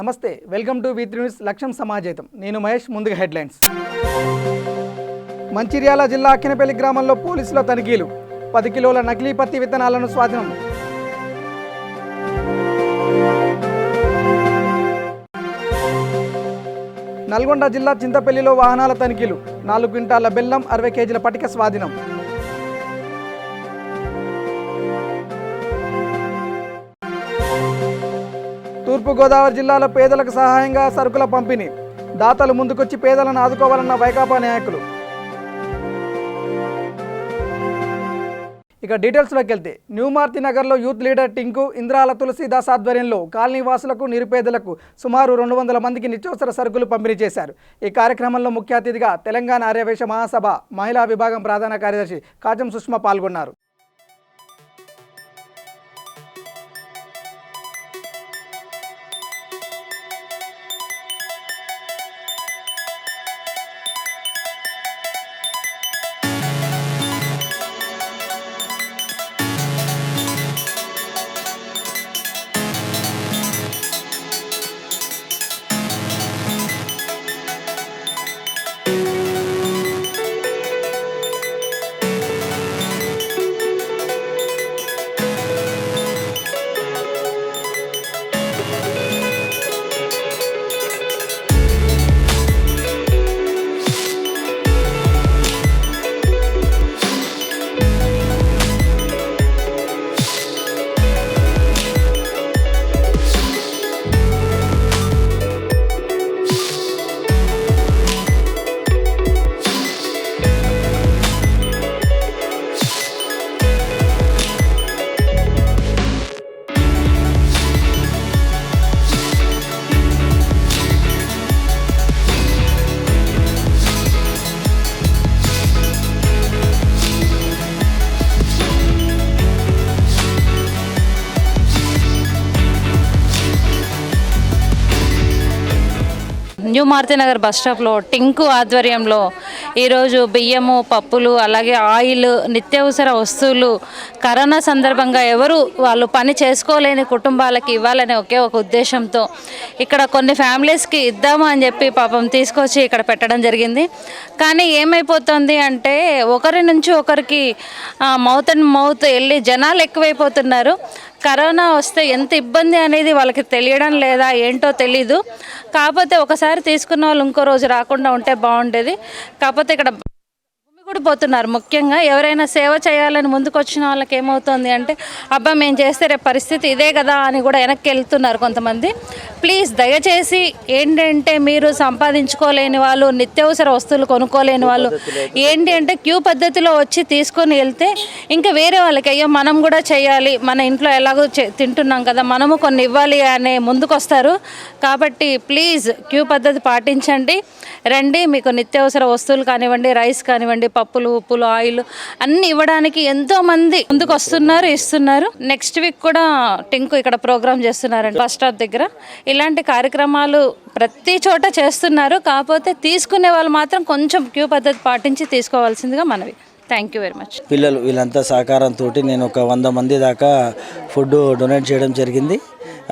నమస్తే, welcome to V3 news లక్ష్యం సమాజేతం. నేను మహేష్. ముందుగా హెడ్లైన్స్. మంచిర్యాల జిల్లా అక్కినపల్లి గ్రామంలో పోలీసుల తనిఖీలు. 10 కిలోల నకిలీ పత్తి విత్తనాలను స్వాధీనం. నల్గొండ జిల్లా చింతపల్లిలో వాహనాల తనిఖీలు. 4 క్వింటాల బెల్లం, 60 కేజీల పటిక స్వాధీనం. తూర్పుగోదావరి జిల్లాలో పేదలకు సహాయంగా సరుకుల పంపిణీ. దాతలు ముందుకొచ్చి పేదలను ఆదుకోవాలన్న వైకాపా నాయకులు. ఇక డీటెయిల్స్లోకి వెళ్తే, న్యూమార్తి నగర్లో యూత్ లీడర్ టింకు, ఇంద్రాల తులసీదాస్ ఆధ్వర్యంలో కాలనీ వాసులకు, నిరుపేదలకు సుమారు 200 మందికి నిత్యావసర సరుకులు పంపిణీ చేశారు. ఈ కార్యక్రమంలో ముఖ్య అతిథిగా తెలంగాణ ఆర్యవైశ్య మహాసభ మహిళా విభాగం ప్రధాన కార్యదర్శి కాజం సుష్మా పాల్గొన్నారు. న్యూమార్తి నగర్ బస్ స్టాప్లో టింకు ఆధ్వర్యంలో ఈరోజు బియ్యము, పప్పులు, అలాగే ఆయిల్, నిత్యావసర వస్తువులు కరోనా సందర్భంగా ఎవరు వాళ్ళు పని చేసుకోలేని కుటుంబాలకి ఇవ్వాలనే ఒకే ఒక ఉద్దేశంతో ఇక్కడ కొన్ని ఫ్యామిలీస్కి ఇద్దాము అని చెప్పి పాపం తీసుకొచ్చి ఇక్కడ పెట్టడం జరిగింది. కానీ ఏమైపోతుంది అంటే ఒకరి నుంచి ఒకరికి మౌత్ అండ్ మౌత్ వెళ్ళి జనాలు ఎక్కువైపోతున్నారు. కరోనా వస్తే ఎంత ఇబ్బంది అనేది వాళ్ళకి తెలియడం లేదా ఏంటో తెలీదు. కాకపోతే ఒకసారి తీసుకున్న వాళ్ళు ఇంకో రోజు రాకుండా ఉంటే బాగుండేది. కాకపోతే ఇక్కడ కూడా పోతున్నారు. ముఖ్యంగా ఎవరైనా సేవ చేయాలని ముందుకు వచ్చిన వాళ్ళకి ఏమవుతుంది అంటే అబ్బా మేము చేస్తే రేపు పరిస్థితి ఇదే కదా అని కూడా వెనక్కి వెళ్తున్నారు కొంతమంది. ప్లీజ్ దయచేసి ఏంటంటే మీరు సంపాదించుకోలేని వాళ్ళు, నిత్యావసర వస్తువులు కొనుక్కోలేని వాళ్ళు ఏంటి అంటే క్యూ పద్ధతిలో వచ్చి తీసుకొని వెళ్తే ఇంకా వేరే వాళ్ళకి అయ్యో మనం కూడా చేయాలి, మన ఇంట్లో ఎలాగో తింటున్నాం కదా మనము కొన్ని ఇవ్వాలి అనే ముందుకు వస్తారు. కాబట్టి ప్లీజ్ క్యూ పద్ధతి పాటించండి, రండి. మీకు నిత్యావసర వస్తువులు కానివ్వండి, రైస్ కానివ్వండి, పప్పులు, ఉప్పులు, ఆయిల్ అన్నీ ఇవ్వడానికి ఎంతోమంది ముందుకు వస్తున్నారు, ఇస్తున్నారు. నెక్స్ట్ వీక్ కూడా టింకు ఇక్కడ ప్రోగ్రామ్ చేస్తున్నారండి బస్ స్టాప్ దగ్గర. ఇలాంటి కార్యక్రమాలు ప్రతి చోట చేస్తున్నారు. కాకపోతే తీసుకునే వాళ్ళు మాత్రం కొంచెం క్యూ పద్ధతి పాటించి తీసుకోవాల్సిందిగా మనవి. Thank you very much. పిల్లలు వీళ్ళంతా సహకారంతో నేను ఒక 100 మంది దాకా ఫుడ్ డొనేట్ చేయడం జరిగింది.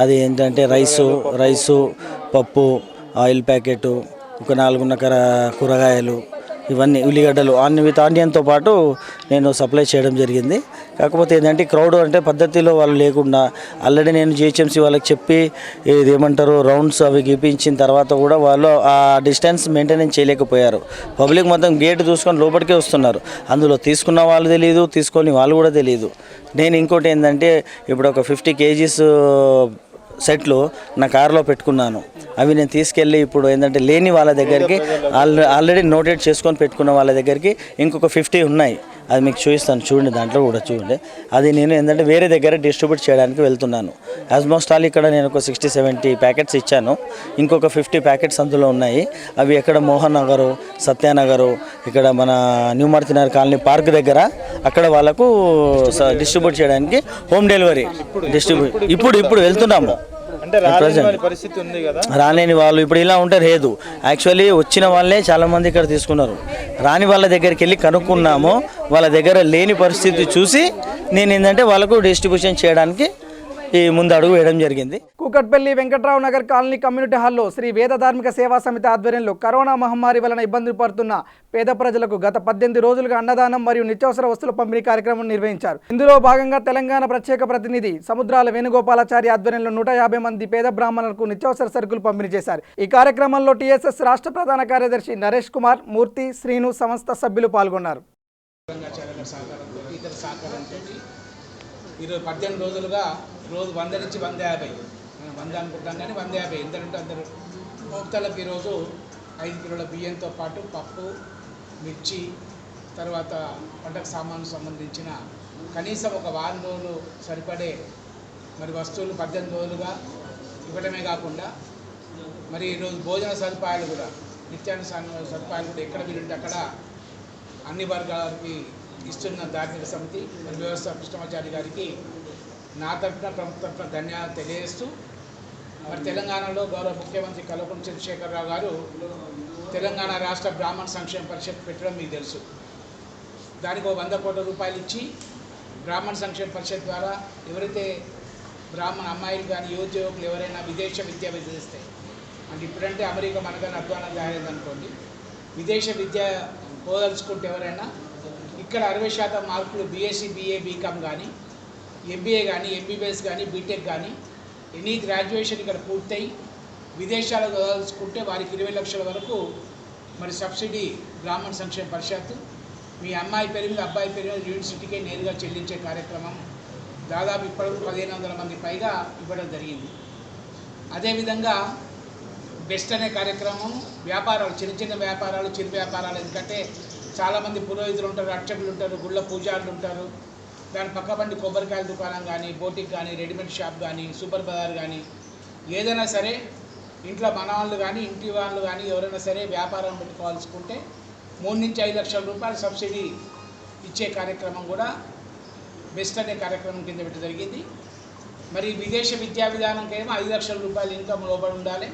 అది ఏంటంటే రైసు, పప్పు, ఆయిల్ ప్యాకెట్, ఒక 4 కూరగాయలు, ఇవన్నీ ఉల్లిగడ్డలు విత్ ఆనియన్తో పాటు నేను సప్లై చేయడం జరిగింది. కాకపోతే ఏంటంటే క్రౌడ్ అంటే పద్ధతిలో వాళ్ళు లేకుండా ఆల్రెడీ నేను GHMC వాళ్ళకి చెప్పి ఇదేమంటారు రౌండ్స్ అవి గీపించిన తర్వాత కూడా వాళ్ళు ఆ డిస్టెన్స్ మెయింటెనెన్స్ చేయలేకపోయారు. పబ్లిక్ మొత్తం గేట్ చూసుకొని లోపలికే వస్తున్నారు. అందులో తీసుకున్న వాళ్ళు తెలియదు, తీసుకొని వాళ్ళు కూడా తెలియదు. నేను ఇంకోటి ఏంటంటే ఇప్పుడు ఒక 50 kgs సెట్లు నా కారులో పెట్టుకున్నాను. అవి నేను తీసుకెళ్ళి ఇప్పుడు ఏంటంటే లేని వాళ్ళ దగ్గరికి ఆల్రెడీ నోటెడ్ చేసుకొని పెట్టుకున్న వాళ్ళ దగ్గరికి ఇంకొక 50 ఉన్నాయి. అది మీకు చూపిస్తాను, చూడండి, దాంట్లో కూడా చూడండి. అది నేను ఏంటంటే వేరే దగ్గర డిస్ట్రిబ్యూట్ చేయడానికి వెళ్తున్నాను. ఆల్మోస్ట్ ఆల్ ఇక్కడ నేను ఒక 60-70 ప్యాకెట్స్ ఇచ్చాను. ఇంకొక 50 ప్యాకెట్స్ అందులో ఉన్నాయి. అవి ఎక్కడ మోహన్ నగరు, సత్యానగరు, ఇక్కడ మన న్యూమార్తి నగర్ కాలనీ పార్క్ దగ్గర అక్కడ వాళ్ళకు డిస్ట్రిబ్యూట్ చేయడానికి హోమ్ డెలివరీ ఇప్పుడు వెళ్తున్నాము. రాలేని వాళ్ళు ఇప్పుడు ఇలా ఉంటారు. లేదు, యాక్చువల్లీ వచ్చిన వాళ్ళే చాలామంది ఇక్కడ తీసుకున్నారు. రాని వాళ్ళ దగ్గరికి వెళ్ళి కనుక్కున్నాము. వాళ్ళ దగ్గర లేని పరిస్థితి చూసి నేను ఏంటంటే వాళ్ళకు డిస్ట్రిబ్యూషన్ చేయడానికి ఈ ముందు అడుగు వేయడం జరిగింది. కూకట్పల్లి వెంకట్రావు నగర్ కాలనీ కమ్యూనిటీ హాల్లో శ్రీ వేద ధార్మిక సేవా సమితి ఆధ్వర్యంలో కరోనా మహమ్మారి వలన ఇబ్బందులు పడుతున్న పేద ప్రజలకు గత 18 రోజులుగా అన్నదానం మరియు నిత్యావసర వస్తువుల పంపిణీ కార్యక్రమం నిర్వహించారు. ఇందులో భాగంగా తెలంగాణ ప్రత్యేక ప్రతినిధి సముద్రాల వేణుగోపాలాచారి ఆధ్వర్యంలో 150 మంది పేద బ్రాహ్మణులకు నిత్యావసర సరుకులు పంపిణీ చేశారు. ఈ కార్యక్రమంలో టీఎస్ఎస్ రాష్ట్ర ప్రధాన కార్యదర్శి నరేష్ కుమార్, మూర్తి, శ్రీను సంస్థ సభ్యులు పాల్గొన్నారు. ఈరోజు 18 రోజులుగా రోజు 100 నుంచి 150, మనం 100 అనుకుంటాం కానీ 150 ఎంతంటే అందరూ భక్తులకు ఈరోజు 5 కిలోల బియ్యంతో పాటు పప్పు, మిర్చి, తర్వాత వంటకు సామాను సంబంధించిన కనీసం ఒక వారం రోజులు సరిపడే మరి వస్తువులు 18 రోజులుగా ఇవ్వడమే కాకుండా మరి ఈరోజు భోజన సదుపాయాలు కూడా నిత్యాన్న సదుపాయాలు కూడా ఎక్కడ వీలుంటే అక్కడ అన్ని వర్గాలకి ఇస్తున్న ధార్మిక సమితి మరి వ్యవస్థ కృష్ణమాచారి గారికి నా తరఫున ప్రభుత్వ తరఫున ధన్యవాదాలు తెలియజేస్తూ మరి తెలంగాణలో గౌరవ ముఖ్యమంత్రి కల్వకుంట్ల చంద్రశేఖరరావు గారు తెలంగాణ రాష్ట్ర బ్రాహ్మణ సంక్షేమ పరిషత్ పెట్టడం మీకు తెలుసు. దానికి 100 కోట్ల రూపాయలు ఇచ్చి బ్రాహ్మణ సంక్షేమ పరిషత్ ద్వారా ఎవరైతే బ్రాహ్మణ అమ్మాయిలు కానీ యువకులు ఎవరైనా విదేశ విద్య విధిస్తే అంటే ఇప్పుడంటే అమెరికా మనకన్నా అధ్వానం తయారైందనుకోండి, విదేశ విద్య పోదలుచుకుంటే ఎవరైనా ఇక్కడ 60% మార్కులు బీఎస్సీ, బీఏ, బీకామ్ కానీ, ఎంబీఏ కానీ, ఎంబీబీఎస్ కానీ, బీటెక్ కానీ ఎనీ గ్రాడ్యుయేషన్ ఇక్కడ పూర్తయి విదేశాలకు వదలుచుకుంటే వారికి 20 లక్షల వరకు మరి సబ్సిడీ బ్రాహ్మణ సంక్షేమ పరిషత్ మీ అమ్మాయి పేరు మీద అబ్బాయి పేరు మీద యూనివర్సిటీకే నేరుగా చెల్లించే కార్యక్రమం దాదాపు ఇప్పటివరకు 1500 మంది పైగా ఇవ్వడం జరిగింది. అదేవిధంగా బెస్ట్ అనే కార్యక్రమం వ్యాపారాలు, చిన్న వ్యాపారాలు, చిరు వ్యాపారాలు, ఎందుకంటే చాలామంది పురోహితులు ఉంటారు, అర్చకులు ఉంటారు, గుళ్ళ పూజారులు ఉంటారు, దాని పక్కబండి కొబ్బరికాయల దుకాణం కానీ, బోటిక్ కానీ, రెడీమేడ్ షాప్ కానీ, సూపర్ బజార్ కానీ ఏదైనా సరే ఇంట్లో మన వాళ్ళు కానీ ఇంటి వాళ్ళు కానీ ఎవరైనా సరే వ్యాపారం పెట్టుకోవాల్సుకుంటే 3 నుంచి 5 లక్షల రూపాయలు సబ్సిడీ ఇచ్చే కార్యక్రమం కూడా బెస్ట్ అనే కార్యక్రమం కింద పెట్టి జరిగింది. మరి విదేశ విద్యా విధానంకేమో 5 లక్షల రూపాయలు ఇన్కమ్ లోబడి ఉండాలి.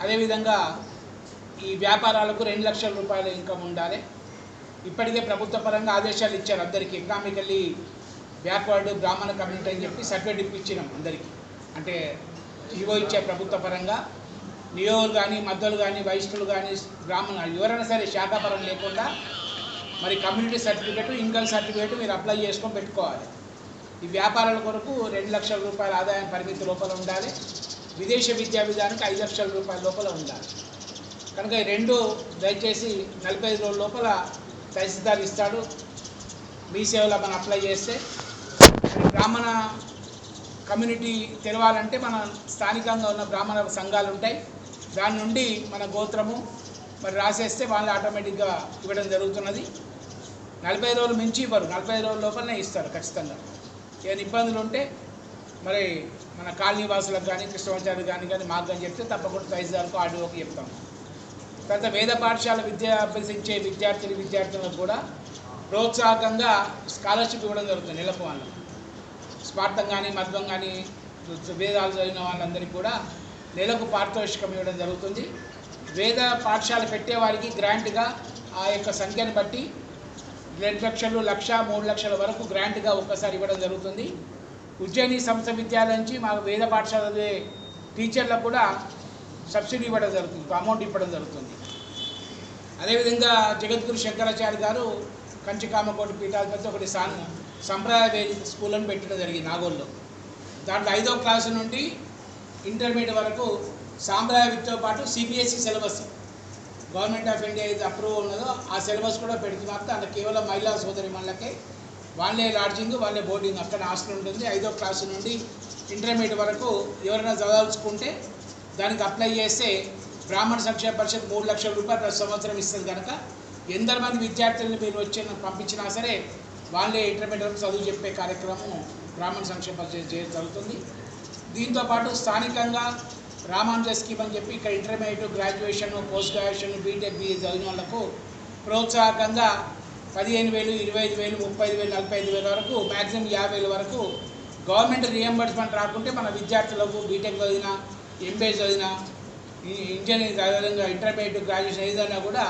అదేవిధంగా ఈ వ్యాపారాలకు 2 లక్షల రూపాయల ఇన్కమ్ ఉండాలి. ఇప్పటికే ప్రభుత్వ పరంగా ఆదేశాలు ఇచ్చారు అందరికీ, ఎకనామికల్లీ బ్యాక్వర్డ్ బ్రాహ్మణ కమ్యూనిటీ అని చెప్పి సర్టిఫికేట్ ఇప్పించినాం అందరికీ. అంటే జీవో ఇచ్చే ప్రభుత్వ పరంగా నియోగులు కానీ, మద్దలు కానీ, వైష్ణులు కానీ, బ్రాహ్మణులు ఎవరైనా సరే శాఖాపరం లేకుండా మరి కమ్యూనిటీ సర్టిఫికేట్, ఇన్కమ్ సర్టిఫికేట్ మీరు అప్లై చేసుకొని పెట్టుకోవాలి. ఈ వ్యాపారాల కొరకు 2 లక్షల రూపాయల ఆదాయం పరిమితి లోపల ఉండాలి. విదేశ విద్యా విధానానికి 5 లక్షల రూపాయల లోపల ఉండాలి. కనుక ఈ రెండు దయచేసి 45 రోజుల లోపల తహసీల్దార్ ఇస్తాడు. మీ సేవలో మనం అప్లై చేస్తే బ్రాహ్మణ కమ్యూనిటీ తెలవాలంటే మన స్థానికంగా ఉన్న బ్రాహ్మణ సంఘాలు ఉంటాయి, దాని నుండి మన గోత్రము మరి రాసేస్తే వాళ్ళు ఆటోమేటిక్గా ఇవ్వడం జరుగుతున్నది. 40 రోజులు మించి ఇవ్వరు, 45 రోజుల లోపలనే ఇస్తారు ఖచ్చితంగా. ఏమైనా ఇబ్బందులు ఉంటే మరి మన కాలనీ వాసులకు కానీ, కృష్ణమాచారి కానీ మాకు కానీ చెప్తే తప్పకుండా తహసీల్దార్కు, ఆర్డీఓకి చెప్తాం. తర్వాత వేద పాఠశాల విద్య అభ్యసించే విద్యార్థులకు కూడా ప్రోత్సాహకంగా స్కాలర్షిప్ ఇవ్వడం జరుగుతుంది. నెలకు వాళ్ళకి స్వార్థం కానీ, మధ్వం కానీ, వేదాలు చదివిన వాళ్ళందరికీ కూడా నెలకు పారితోషికం ఇవ్వడం జరుగుతుంది. వేద పాఠశాల పెట్టేవారికి గ్రాంట్గా ఆ యొక్క సంఖ్యను బట్టి 2 లక్షలు, 1,00,000, 3 లక్షల వరకు గ్రాంట్గా ఒక్కసారి ఇవ్వడం జరుగుతుంది. ఉజ్జయిని సంస్థ విద్యాలయం నుంచి మాకు వేద పాఠశాల టీచర్లకు కూడా సబ్సిడీ ఇవ్వడం జరుగుతుంది, అమౌంట్ ఇవ్వడం జరుగుతుంది. అదేవిధంగా జగద్గురు శంకరాచార్య గారు కంచికామకోటి పీఠాధిపతి ఒకటి సంప్రదాయ వేదిక స్కూల్ అని పెట్టడం జరిగింది నాగోల్లో. దాంట్లో 5వ క్లాసు నుండి ఇంటర్మీడియట్ వరకు సాంప్రదాయ విద్యతో పాటు CBSE syllabus government of India ఏది అప్రూవ్ ఉన్నదో ఆ సిలబస్ కూడా పెడుతున్నారు. దాంట్లో కేవలం మహిళా సోదరి మళ్ళకే వాళ్ళే లాడ్జింగ్, వాళ్ళే బోర్డింగ్, అక్కడ హాస్టల్ ఉంటుంది. 5వ క్లాసు నుండి ఇంటర్మీడియట్ వరకు ఎవరైనా చదవాల్చుకుంటే దానికి అప్లై చేస్తే బ్రాహ్మణ సంక్షేమ పరిషత్ 3 లక్షల రూపాయలు ప్రతి సంవత్సరం ఇస్తుంది. కనుక ఎందరు మంది విద్యార్థులను మీరు పంపించినా సరే వాళ్ళే ఇంటర్మీడియట్ వరకు చదువు చెప్పే కార్యక్రమం బ్రాహ్మణ సంక్షేమ పరిషత్ జరుగుతుంది. దీంతోపాటు స్థానికంగా రామానుజ స్కీమ్ అని చెప్పి ఇక్కడ intermediate, graduation, post graduation, BTech, BA చదివిన వాళ్ళకు ప్రోత్సాహకంగా 15,000, 25,000, 30,000, 45,000 వరకు, మ్యాక్సిమం 50,000 వరకు గవర్నమెంట్ రియంబర్స్మెంట్ రాకుంటే మన విద్యార్థులకు బీటెక్ చదివిన, ఎంబీఏ చదివిన, ఇంజనీరింగ్ అదేవిధంగా ఇంటర్మీడియట్, గ్రాడ్యుయేషన్ ఏదైనా కూడా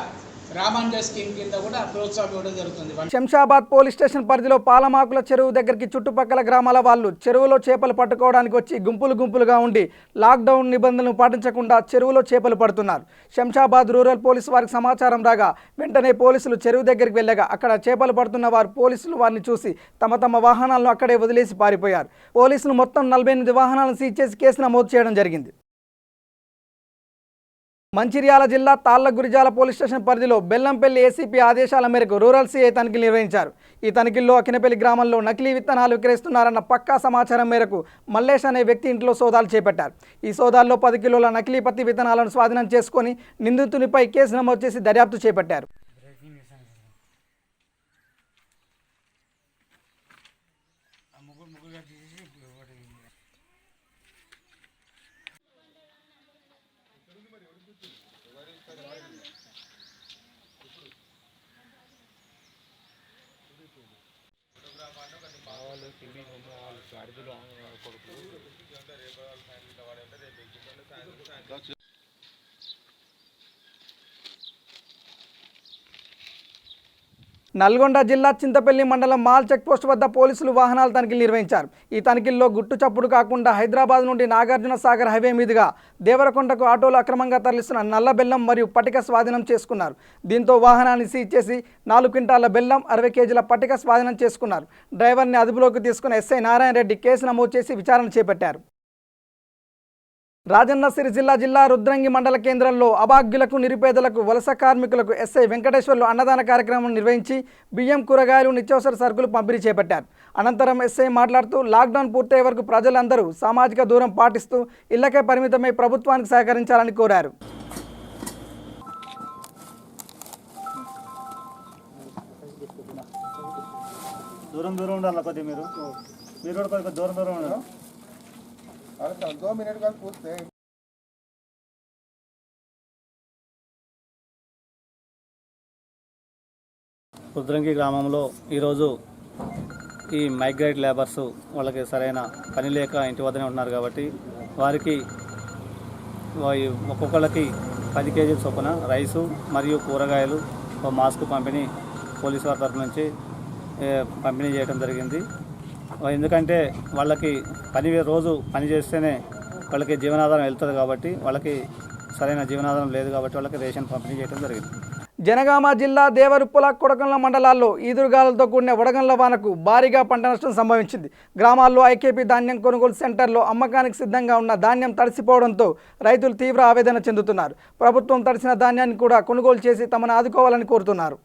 రామాంజ స్కీమ్ కింద కూడా ప్రోత్సాహం ఇవ్వడం జరుగుతుంది. శంషాబాద్ పోలీస్ స్టేషన్ పరిధిలో పాలమాకుల చెరువు దగ్గరికి చుట్టుపక్కల గ్రామాల వాళ్ళు చెరువులో చేపలు పట్టుకోవడానికి వచ్చి గుంపులుగా ఉండి లాక్డౌన్ నిబంధనలు పాటించకుండా చెరువులో చేపలు పడుతున్నారు. శంషాబాద్ రూరల్ పోలీసు వారికి సమాచారం రాగా వెంటనే పోలీసులు చెరువు దగ్గరికి వెళ్ళగా అక్కడ చేపలు పడుతున్న వారు పోలీసులు వారిని చూసి తమ వాహనాలను అక్కడే వదిలేసి పారిపోయారు. పోలీసులు మొత్తం 48 వాహనాలను సీజ్ చేసి కేసు నమోదు చేయడం జరిగింది. మంచిర్యాల జిల్లా తాళ్లగురిజాల పోలీస్ స్టేషన్ పరిధిలో బెల్లంపల్లి ఏసీపీ ఆదేశాల మేరకు రూరల్ సీఐ తనిఖీలు నిర్వహించారు. ఈ తనిఖీల్లో అకినపల్లి గ్రామంలో నకిలీ విత్తనాలు విక్రయిస్తున్నారన్న పక్కా సమాచారం మేరకు మల్లేష్ అనే వ్యక్తి ఇంట్లో సోదాలు చేపట్టారు. ఈ సోదాల్లో 10 కిలోల నకిలీ పత్తి విత్తనాలను స్వాధీనం చేసుకుని నిందితునిపై కేసు నమోదు చేసి దర్యాప్తు చేపట్టారు. నల్గొండ జిల్లా చింతపల్లి మండలం మాల్ చెక్పోస్ట్ వద్ద పోలీసులు వాహనాల తనిఖీలు నిర్వహించారు. ఈ తనిఖీల్లో గుట్టు చప్పుడు కాకుండా హైదరాబాద్ నుండి నాగార్జున సాగర్ హైవే మీదుగా దేవరకొండకు ఆటోలు అక్రమంగా తరలిస్తున్న నల్ల బెల్లం మరియు పటిక స్వాధీనం చేసుకున్నారు. దీంతో వాహనాన్ని సీజ్ చేసి 4 క్వింటాల బెల్లం 60 కేజీల పటిక స్వాధీనం చేసుకున్నారు. డ్రైవర్ని అదుపులోకి తీసుకున్న ఎస్ఐ నారాయణ రెడ్డి కేసు నమోదు చేసి విచారణ చేపట్టారు. రాజన్న సిరిసిల్ల జిల్లా రుద్రంగి మండల కేంద్రంలో అభాగ్యులకు నిరుపేదలకు వలస కార్మికులకు ఎస్ఐ వెంకటేశ్వర్లు అన్నదాన కార్యక్రమం నిర్వహించి బియ్యం కూరగాయలు నిత్యావసర సరుకులు పంపిణీ చేపట్టారు. అనంతరం ఎస్ఐ మాట్లాడుతూ లాక్డౌన్ పూర్తయ్యే వరకు ప్రజలందరూ సామాజిక దూరం పాటిస్తూ ఇళ్లకే పరిమితమై ప్రభుత్వానికి సహకరించాలని కోరారు. దూరం ఉండాలి కొద్దిగా మీరు కూడా కొద్దిగా దూరం ఉండాలి. రుద్రంగి గ్రామంలో ఈరోజు ఈ మైగ్రేట్ లేబర్స్ వాళ్ళకి సరైన పని లేక ఇంటి వద్దనే ఉన్నారు కాబట్టి వారికి ఒక్కొక్కళ్ళకి 10 కేజీల చొప్పున రైసు మరియు కూరగాయలు మాస్క్ పంపిణీ పోలీసు వారి తరఫు నుంచి పంపిణీ చేయడం జరిగింది. ఎందుకంటే వాళ్ళకి రోజు పని చేస్తేనే వాళ్ళకి జీవనాధారం వెళ్తుంది కాబట్టి వాళ్ళకి సరైన జీవనాధారం లేదు కాబట్టి వాళ్ళకి రేషన్ పంపిణీ చేయడం జరిగింది. జనగామ జిల్లా దేవరుప్పుల కొడకండ్ల మండలాల్లో ఈదురుగాలతో కూడిన వడగండ్ల వానకు భారీగా పంట నష్టం సంభవించింది. గ్రామాల్లో ఐకేపీ ధాన్యం కొనుగోలు సెంటర్లో అమ్మకానికి సిద్ధంగా ఉన్న ధాన్యం తడిసిపోవడంతో రైతులు తీవ్ర ఆవేదన చెందుతున్నారు. ప్రభుత్వం తడిసిన ధాన్యాన్ని కూడా కొనుగోలు చేసి తమను ఆదుకోవాలని కోరుతున్నారు.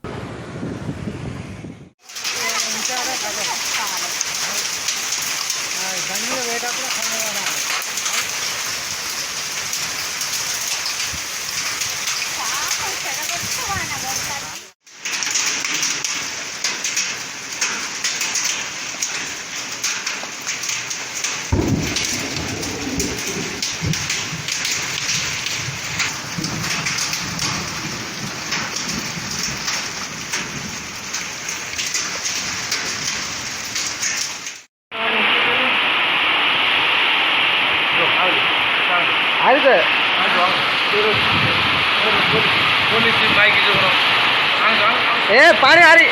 पानी आ रही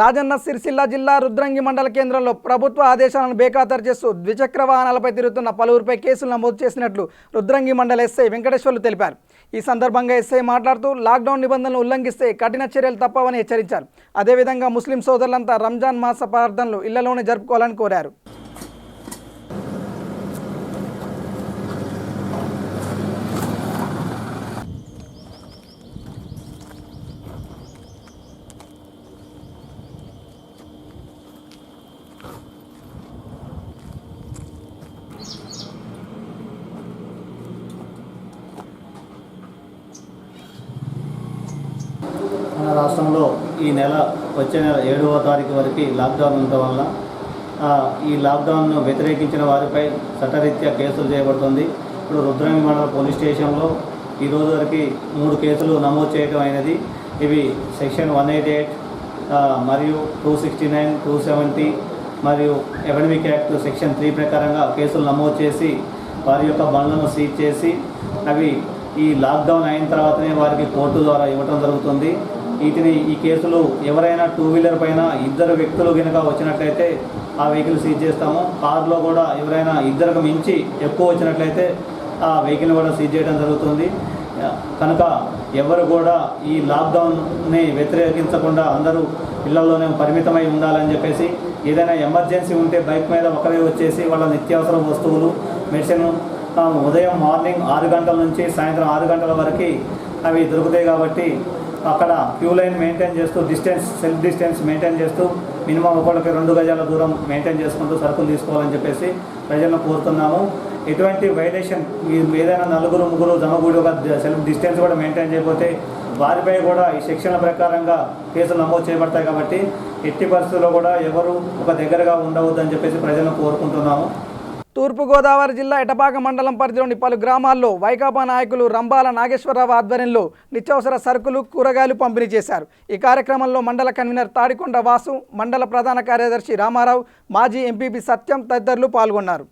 రాజన్న సిరిసిల్ల జిల్లా రుద్రంగి మండల కేంద్రంలో ప్రభుత్వ ఆదేశాలను బేఖాతరు చేస్తూ ద్విచక్ర వాహనాలపై తిరుగుతున్న పలువురిపై కేసులు నమోదు చేసినట్లు రుద్రంగి మండల ఎస్ఐ వెంకటేశ్వర్లు తెలిపారు. ఈ సందర్భంగా ఎస్ఐ మాట్లాడుతూ లాక్డౌన్ నిబంధనలు ఉల్లంఘిస్తే కఠిన చర్యలు తప్పవని హెచ్చరించారు. అదేవిధంగా ముస్లిం సోదరులంతా రంజాన్ మాస ప్రార్థనలు ఇళ్లలోనే జరుపుకోవాలని కోరారు. మన రాష్ట్రంలో ఈ నెల వచ్చే నెల 7వ తారీఖు వరకు లాక్డౌన్ ఉండటం వల్ల ఈ లాక్డౌన్ను వ్యతిరేకించిన వారిపై చట్టరీత్యా కేసులు చేయబడుతుంది. ఇప్పుడు రుద్రంగి మండల పోలీస్ స్టేషన్లో ఈ రోజు వరకు 3 కేసులు నమోదు చేయడం అయినది. ఇవి సెక్షన్ 188 మరియు 269, 270 మరియు ఎకడమిక్ యాక్ట్ సెక్షన్ 3 ప్రకారంగా కేసులు నమోదు చేసి వారి యొక్క బండ్లను సీజ్ చేసి అవి ఈ లాక్డౌన్ అయిన తర్వాతనే వారికి కోర్టు ద్వారా ఇవ్వడం జరుగుతుంది. ఈ కేసులు ఎవరైనా 2 వీలర్ పైన 2 వ్యక్తులు కనుక వచ్చినట్లయితే ఆ వెహికల్ సీజ్ చేస్తాము. కారులో కూడా ఎవరైనా 2కు మించి ఎక్కువ వచ్చినట్లయితే ఆ వెహికల్ కూడా సీజ్ చేయడం జరుగుతుంది. కనుక ఎవరు కూడా ఈ లాక్డౌన్ని వ్యతిరేకించకుండా అందరూ ఇళ్లలోనే పరిమితమై ఉండాలని చెప్పేసి, ఏదైనా ఎమర్జెన్సీ ఉంటే బైక్ మీద ఒకరే వచ్చేసి వాళ్ళ నిత్యావసర వస్తువులు, మెడిసిన్ ఉదయం మార్నింగ్ 6 గంటల నుంచి సాయంత్రం 6 గంటల వరకు అవి దొరుకుతాయి. కాబట్టి అక్కడ క్యూ లైన్ మెయింటైన్ చేస్తూ సెల్ఫ్ డిస్టెన్స్ మెయింటైన్ చేస్తూ మినిమం ఒకరికి 2 గజాల దూరం మెయింటైన్ చేసుకుంటూ సరుకులు తీసుకోవాలని చెప్పేసి ప్రజలను కోరుతున్నాము. ఎటువంటి వైలేషన్ ఏదైనా 4, 3 జమగూడి ఒక సెల్ఫ్ డిస్టెన్స్ కూడా మెయింటైన్ చేయకపోతే వారిపై కూడా ఈ సెక్షన్ల ప్రకారంగా కేసులు నమోదు చేయబడతాయి. కాబట్టి ఎట్టి పరిస్థితుల్లో కూడా ఎవరు ఒక దగ్గరగా ఉండవద్దని చెప్పేసి ప్రజలను కోరుకుంటున్నాము. తూర్పుగోదావరి జిల్లా ఎటపాక మండలం పరిధిలోని పలు గ్రామాల్లో వైకాపా నాయకులు రంబాల నాగేశ్వరరావు ఆధ్వర్యంలో నిత్యావసర సరుకులు, కూరగాయలు పంపిణీ చేశారు. ఈ కార్యక్రమంలో మండల కన్వీనర్ తాడికొండ వాసు, మండల ప్రధాన కార్యదర్శి రామారావు, మాజీ ఎంపీపీ సత్యం తదితరులు పాల్గొన్నారు.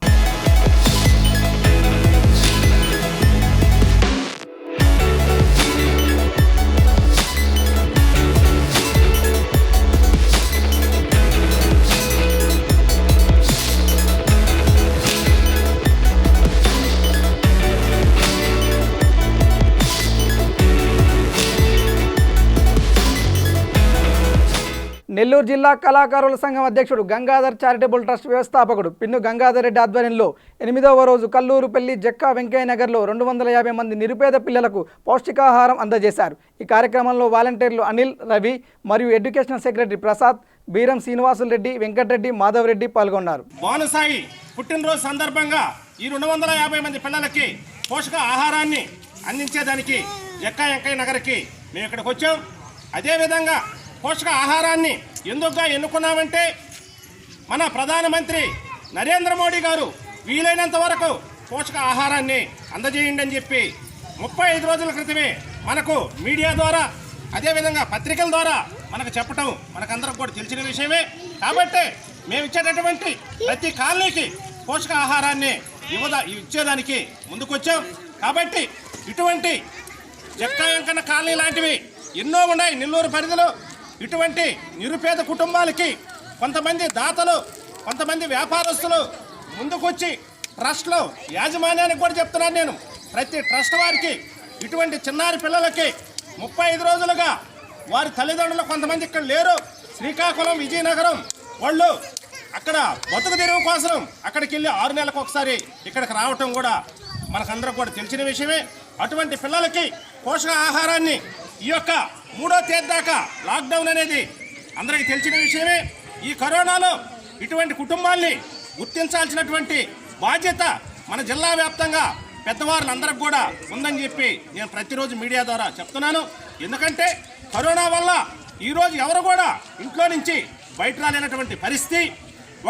నెల్లూరు జిల్లా కళాకారుల సంఘం అధ్యక్షుడు గంగాధర్ చారిటబుల్ ట్రస్ట్ వ్యవస్థాపకుడు పిన్ను గంగాధర్ రెడ్డి ఆధ్వర్యంలో 8వ రోజు కల్లూరుపల్లి జక్కా వెంకయ్య నగర్లో 250 మంది నిరుపేద పిల్లలకు పౌష్టికాహారం అందజేశారు. ఈ కార్యక్రమంలో వాలంటీర్లు అనిల్, రవి మరియు ఎడ్యుకేషనల్ సెక్రటరీ ప్రసాద్, బీరం శ్రీనివాసులు రెడ్డి, వెంకటరెడ్డి, మాధవ్ రెడ్డి పాల్గొన్నారు. భానుసాయి పుట్టినరోజు సందర్భంగా ఈ 250 మంది పిల్లలకి పోషక ఆహారాన్ని అందించేదానికి జక్కా వెంకయ్య నగర్కి మేము ఇక్కడికి వచ్చాం. అదేవిధంగా పోషక ఆహారాన్ని ఎందుకుగా ఎన్నుకున్నామంటే మన ప్రధానమంత్రి నరేంద్ర మోడీ గారు వీలైనంత వరకు పోషక ఆహారాన్ని అందజేయండి అని చెప్పి 35 రోజుల క్రితమే మనకు మీడియా ద్వారా అదేవిధంగా పత్రికల ద్వారా మనకు చెప్పటం మనకందరికి కూడా తెలిసిన విషయమే. కాబట్టి మేము ఇచ్చేటటువంటి ప్రతి కాలనీకి పోషక ఆహారాన్ని ఇచ్చేదానికి ముందుకొచ్చాం. కాబట్టి ఇటువంటి జక్కా వెంకన్న కాలనీ లాంటివి ఎన్నో ఉన్నాయి నెల్లూరు పరిధిలో. ఇటువంటి నిరుపేద కుటుంబాలకి కొంతమంది దాతలు, కొంతమంది వ్యాపారస్తులు ముందుకొచ్చి ట్రస్ట్లో యాజమాన్యానికి కూడా చెప్తున్నాను నేను, ప్రతి ట్రస్ట్ వారికి ఇటువంటి చిన్నారి పిల్లలకి 35 రోజులుగా వారి తల్లిదండ్రులు కొంతమంది ఇక్కడ లేరు, శ్రీకాకుళం, విజయనగరం వాళ్ళు అక్కడ బతుకు తెరువు కోసం అక్కడికి వెళ్ళి 6 నెలలకు ఒకసారి ఇక్కడికి రావటం కూడా మనకందరూ కూడా తెలిసిన విషయమే. అటువంటి పిల్లలకి పోషక ఆహారాన్ని ఈ యొక్క 3వ తేదీ దాకా లాక్డౌన్ అనేది అందరికీ తెలిసిన విషయమే. ఈ కరోనాలో ఇటువంటి కుటుంబాల్ని గుర్తించాల్సినటువంటి బాధ్యత మన జిల్లా వ్యాప్తంగా పెద్దవాళ్ళందరికీ కూడా ఉందని చెప్పి నేను ప్రతిరోజు మీడియా ద్వారా చెప్తున్నాను. ఎందుకంటే కరోనా వల్ల ఈరోజు ఎవరు కూడా ఇంట్లో నుంచి బయట రాలేనటువంటి పరిస్థితి.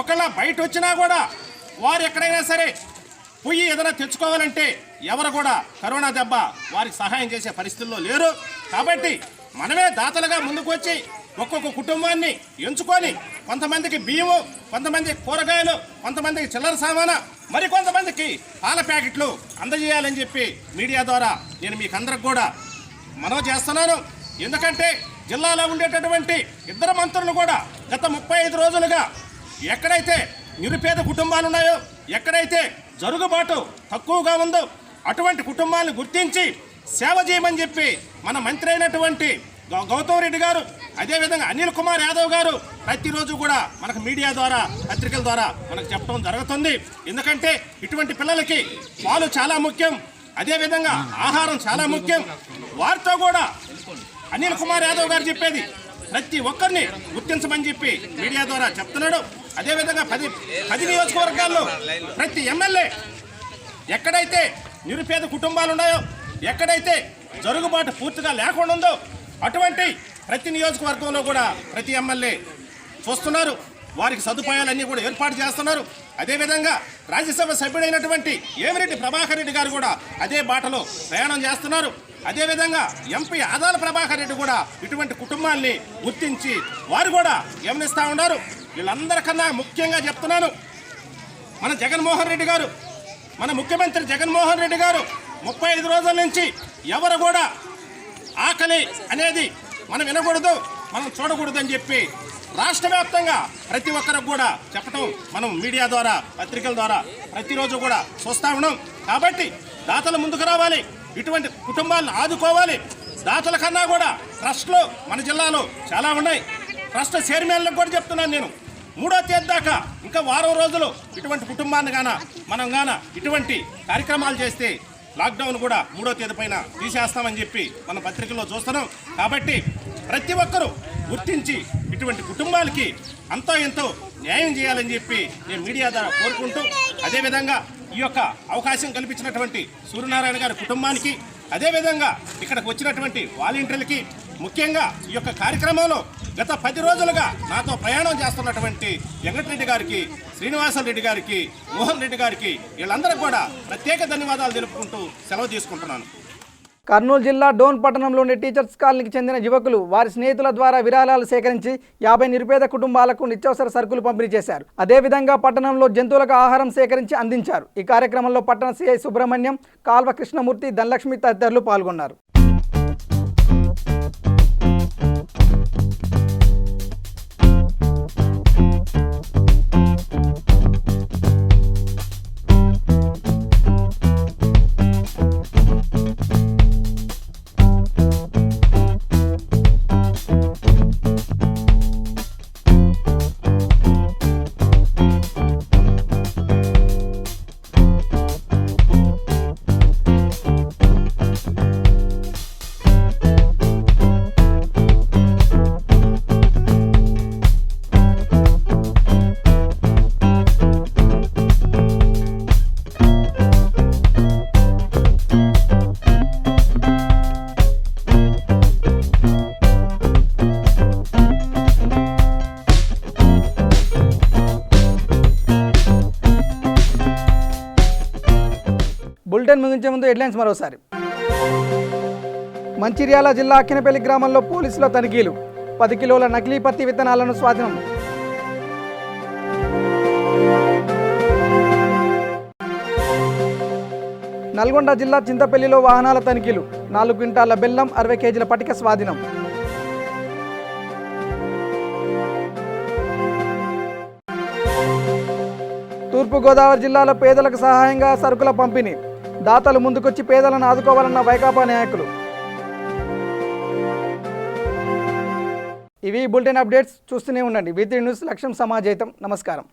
ఒకళ్ళ బయట వచ్చినా కూడా వారు ఎక్కడైనా సరే పోయి ఏదైనా తెచ్చుకోవాలంటే ఎవరు కూడా కరోనా దెబ్బ వారికి సహాయం చేసే పరిస్థితుల్లో లేరు. కాబట్టి మనమే దాతలుగా ముందుకు వచ్చి ఒక్కొక్క కుటుంబాన్ని ఎంచుకొని కొంతమందికి బియ్యము, కొంతమందికి కూరగాయలు, కొంతమందికి చిల్లర సామాను, మరి కొంతమందికి పాల ప్యాకెట్లు అందజేయాలని చెప్పి మీడియా ద్వారా నేను మీకు అందరికి కూడా మనవి చేస్తున్నాను. ఎందుకంటే జిల్లాలో ఉండేటటువంటి 2 మంత్రులు కూడా గత 35 రోజులుగా ఎక్కడైతే నిరుపేద కుటుంబాలు ఉన్నాయో, ఎక్కడైతే జరుగుబాటు తక్కువగా ఉందో అటువంటి కుటుంబాలను గుర్తించి సేవ చేయమని చెప్పి మన మంత్రి అయినటువంటి గౌతమ్ రెడ్డి గారు, అదేవిధంగా అనిల్ కుమార్ యాదవ్ గారు ప్రతిరోజు కూడా మనకు మీడియా ద్వారా, పత్రికల ద్వారా మనకు చెప్పడం జరుగుతుంది. ఎందుకంటే ఇటువంటి పిల్లలకి పాలు చాలా ముఖ్యం, అదేవిధంగా ఆహారం చాలా ముఖ్యం. వారితో కూడా అనిల్ కుమార్ యాదవ్ గారు చెప్పేది ప్రతి ఒక్కరిని గుర్తించమని చెప్పి మీడియా ద్వారా చెప్తున్నాడు. అదేవిధంగా 10 నియోజకవర్గాల్లో ప్రతి ఎమ్మెల్యే ఎక్కడైతే నిరుపేద కుటుంబాలు ఉన్నాయో, ఎక్కడైతే జరుగుబాటు పూర్తిగా లేకుండా ఉందో అటువంటి ప్రతి నియోజకవర్గంలో కూడా ప్రతి ఎమ్మెల్యే చూస్తున్నారు. వారికి సదుపాయాలన్నీ కూడా ఏర్పాటు చేస్తున్నారు. అదేవిధంగా రాజ్యసభ సభ్యుడైనటువంటి ఏమిరెడ్డి ప్రభాకర్ రెడ్డి గారు కూడా అదే బాటలో ప్రయాణం చేస్తున్నారు. అదేవిధంగా ఎంపీ ఆదాల ప్రభాకర్ రెడ్డి కూడా ఇటువంటి కుటుంబాల్ని గుర్తించి వారు కూడా గమనిస్తూ ఉన్నారు. వీళ్ళందరికన్నా ముఖ్యంగా చెప్తున్నాను, మన జగన్మోహన్ రెడ్డి గారు, మన ముఖ్యమంత్రి జగన్మోహన్ రెడ్డి గారు 35 రోజుల నుంచి ఎవరు కూడా ఆకలి అనేది మనం వినకూడదు, మనం చూడకూడదు అని చెప్పి రాష్ట్ర వ్యాప్తంగా ప్రతి ఒక్కరికి కూడా చెప్పడం మనం మీడియా ద్వారా, పత్రికల ద్వారా ప్రతిరోజు కూడా చూస్తూ ఉన్నాం. కాబట్టి దాతలు ముందుకు రావాలి, ఇటువంటి కుటుంబాలను ఆదుకోవాలి. దాతల కన్నా కూడా ట్రస్ట్లు మన జిల్లాలో చాలా ఉన్నాయి. ట్రస్ట్ చైర్మన్లకు కూడా చెప్తున్నాను నేను, 3వ తేదీ దాకా ఇంకా వారం రోజులు ఇటువంటి కుటుంబాన్ని మనం ఇటువంటి కార్యక్రమాలు చేస్తే లాక్డౌన్ కూడా 3వ తేదీ పైన తీసేస్తామని చెప్పి మన పత్రికల్లో చూస్తున్నాం. కాబట్టి ప్రతి ఒక్కరూ గుర్తించి ఇటువంటి కుటుంబాలకి అంతో ఎంతో న్యాయం చేయాలని చెప్పి నేను మీడియా ద్వారా కోరుకుంటూ, అదేవిధంగా ఈ యొక్క అవకాశం కల్పించినటువంటి సూర్యనారాయణ గారి కుటుంబానికి, అదేవిధంగా ఇక్కడికి వచ్చినటువంటి వాలంటీర్లకి, ముఖ్యంగా ఈ యొక్క కార్యక్రమంలో గత 10 రోజులుగా నాతో ప్రయాణం చేస్తున్నటువంటి వెంకటరెడ్డి గారికి, శ్రీనివాసరెడ్డి గారికి, మోహన్ రెడ్డి గారికి, వీళ్ళందరికీ కూడా ప్రత్యేక ధన్యవాదాలు తెలుపుకుంటూ సెలవు తీసుకుంటున్నాను. కర్నూలు జిల్లా డోన్ పట్టణంలోని టీచర్స్ కాలనీకి చెందిన యువకులు వారి స్నేహితుల ద్వారా విరాళాలు సేకరించి 50 నిరుపేద కుటుంబాలకు నిత్యావసర సరుకులు పంపిణీ చేశారు. అదేవిధంగా పట్టణంలో జంతువులకు ఆహారం సేకరించి అందించారు. ఈ కార్యక్రమంలో పట్టణ సిఐ సుబ్రహ్మణ్యం, కాల్వ కృష్ణమూర్తి, ధనలక్ష్మి తదితరులు పాల్గొన్నారు. బులెటిన్ ముగించే ముందు హెడ్లైన్స్ మరోసారి. మంచిర్యాల జిల్లా అక్కినపల్లి గ్రామంలో పోలీసుల తనిఖీలు, 10 కిలోల నకిలీ పత్తి విత్తనాలను స్వాధీనం. నల్గొండ జిల్లా చింతపల్లిలో వాహనాల తనిఖీలు, 4 క్వింటాల బెల్లం, 60 కేజీల పటిక స్వాధీనం. తూర్పుగోదావరి జిల్లాలో పేదలకు సహాయంగా సరుకుల పంపిణీ, దాతలు ముందుకొచ్చి పేదలను ఆదుకోవాలన్న వైకాపా నాయకులు. ఇవి బులెటిన్ అప్డేట్స్. చూస్తూనే ఉండండి V3 న్యూస్, లక్ష్యం సమాజేతం. నమస్కారం.